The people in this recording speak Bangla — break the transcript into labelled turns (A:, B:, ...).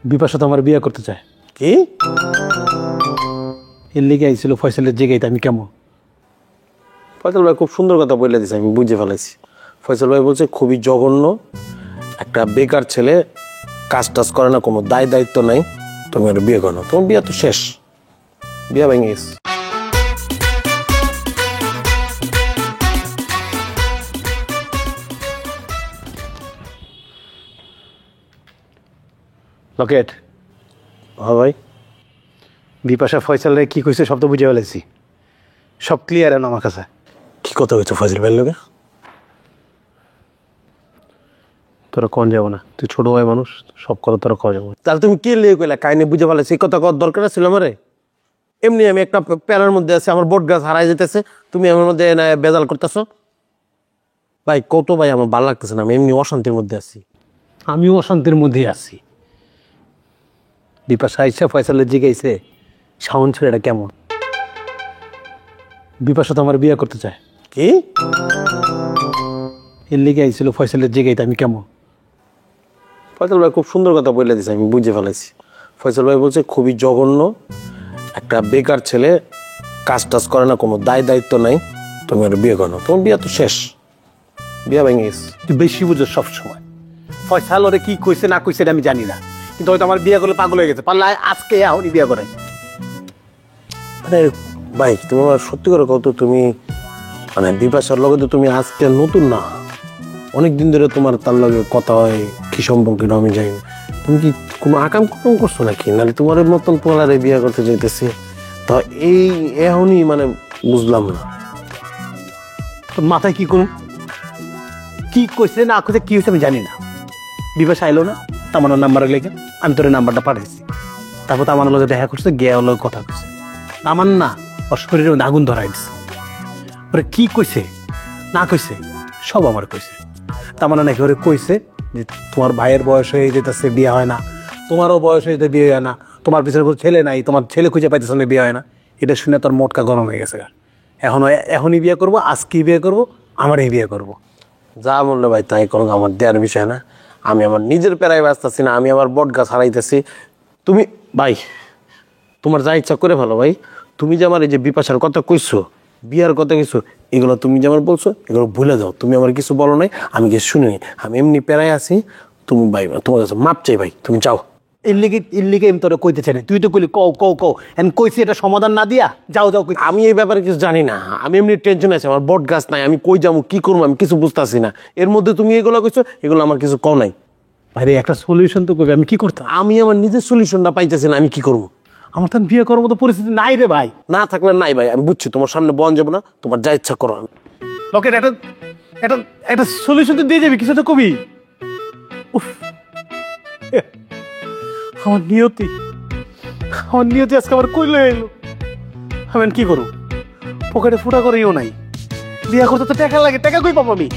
A: বিপাশা তো আমার বিয়ে করতে চায়।
B: কি?
A: এর লিগে আইছিল ফয়সালের জায়গায়, আমি কেমন?
B: ফয়সাল ভাই খুব সুন্দর কথা বলে দিছে, আমি বুঝে ফেলাইছি। ফয়সাল ভাই বলছে খুবই জঘন্য একটা বেকার ছেলে, কাজ টাজ করে না, কোনো দায় দায়িত্ব নাই, তুমি আর বিয়ে করো না। তোমার বিয়ে তো শেষ, বিয়ে ভেঙে গেছে।
A: লকেট,
B: হ্যাঁ ভাই।
A: বিপাশা ফয়সালের কি কইছে সব তো বুঝে ফেলেছি, সব ক্লিয়ার এখন আমার কাছে।
B: কি কথা হয়েছে ফয়সাল ভাইয়ের লোকে?
A: তোরা কন যাবো না, তুই ছোট ভাই মানুষ, সব কথা তোরা কওয়া যাবো।
B: তাহলে তুমি কি লিয়ে কইলা? কাহিনী বুঝে ফেলাইছি, এই কথা কর দরকার ছিল আমারে? এমনি আমি একটা প্যারার মধ্যে আছি, আমার বট গাছ হারাই যেতেছে, তুমি আমার মধ্যে বেজাল করতেছো। ভাই কত ভাই, আমার ভালো লাগতেছে না, আমি এমনি অশান্তির মধ্যে আছি।
A: আমিও অশান্তির মধ্যেই আছি। বিপাশা আইসা ফয়সালের জিগাইছে শাওন ছেলেটা কেমন। বিপাশা তো আমার বিয়ে করতে চায়।
B: কি?
A: এর লিগে আইছিল ফয়সালের জিগাইতে, আমি কেমন?
B: ফয়সাল ভাই খুব সুন্দর কথা বলে দিছে, আমি বুঝে ফেলাইছি। ফয়সাল ভাই বলছে খুবই জঘন্য একটা বেকার ছেলে, কাজ টাজ করে না, কোনো দায় দায়িত্ব নাই, তুমি আর বিয়ে করো না। তোমার বিয়ে তো শেষ, বিয়ে ভেঙে গেছে।
A: তুই বেশি বুঝো সব সময়। ফয়সাল ওরে কি কইছে না কইছে এটা আমি জানি না, কিন্তু হয়তো আমার বিয়ে করলে পাগল হয়ে গেছে, পারলে আজকে এখনই বিয়ে করে।
B: মানে ভাই তুমি আমার সত্যি করে কত, তুমি মানে বিপাশার লগে তো তুমি আজকে নতুন না, অনেকদিন ধরে তোমার তার লগে কথা হয়, কি সম্পর্কে আমি জানি না। তুমি কি কোনো আকাম কুকাম করছো নাকি? নাহলে তোমার মতন পোলারে বিয়ে করতে চাইতেছে, তো এই এখনই মানে বুঝলাম না।
A: তোর মাথায় কি করুন, কি কইছে না কইছে কি হয়েছে আমি জানি না। বিপাশা আইলো না, তামান্নার নাম্বার লেগে আমি তোর নাম্বারটা পাঠাইছি। তারপর তামান্নার লগে দেখা করছে, গিয়ে ওর লগে কথা কইছে। তামান্না ওর শরীরে আগুন ধরাই দিছে। ওরে কি কইছে না কইছে সব আমার কইছে। তামান্না নাকি ওরে কইছে যে তোমার ভাইয়ের বয়স হয়ে যেতেছে, বিয়ে হয় না, তোমারও বয়স হয়ে যেতে বিয়ে হয় না, তোমার পিছনে কোনো ছেলে নাই, তোমার ছেলে খুঁজে পাইতেছ না, বিয়ে হয় না। এটা শুনে তোর মোটকা গরম হয়ে গেছে। এখনই বিয়ে করবো, আজকেই বিয়ে করবো, আমারই বিয়ে করবো।
B: যা বললো ভাই তাই কোনো আমার দেওয়ার বিষয় না, আমি আমার নিজের প্যারায় ব্যস্তাছি না, আমি আমার বট গাছ হারাইতেছি। তুমি ভাই তোমার যা ইচ্ছা করে ভালো ভাই, তুমি যে আমার এই যে বিপাশার কথা কইছো, বিয়ার কথা কইছো, এগুলো তুমি যে আমার বলছো এগুলো ভুলে যাও। তুমি আমার কিছু বলো নাই, আমি কিছু শুনিনি, আমি এমনি প্যারায় আছি। তুমি ভাই তোমার কাছে মাপ চাই ভাই, তুমি যাও।
A: এর লিগে আমি তোরা কইতে চাই না, তুই তো কইলি কও কও কও, এন্ড কইছি এটা সমাধান না দিয়া যাও যাও।
B: আমি এই ব্যাপারে কিছু জানি না, আমি এমনি টেনশন আছে, আমার বট গাছ নাই, আমি কই যাবো কি করবো আমি কিছু বুঝতেছি না। এর মধ্যে তুমি এগুলো কইছো, এগুলো আমার কিছু কও নাই।
A: ভাইরে একটা সলিউশন তো করবে, আমি কি করতাম?
B: আমি আমার নিজের সলিউশনটা পাইতেছি না, আমি কি করবো?
A: আমার তো বিয়ে করার মতো পরিস্থিতি নাই রে ভাই।
B: না থাকলে নাই ভাই, আমি বুঝছি তোমার সামনে বন যাবো না, তোমার যা ইচ্ছা করো।
A: লোকের একটা একটা একটা সলিউশন তো দিয়ে যাবি, কিছু তো কবি। উফ, আমার নিয়তি আজকে আমার কইলে এলো। আমি কি করবো? পকেটে ফুটা করেও নাই, বিয়া করতে তো টাকা লাগে, টাকা কই পাবো আমি?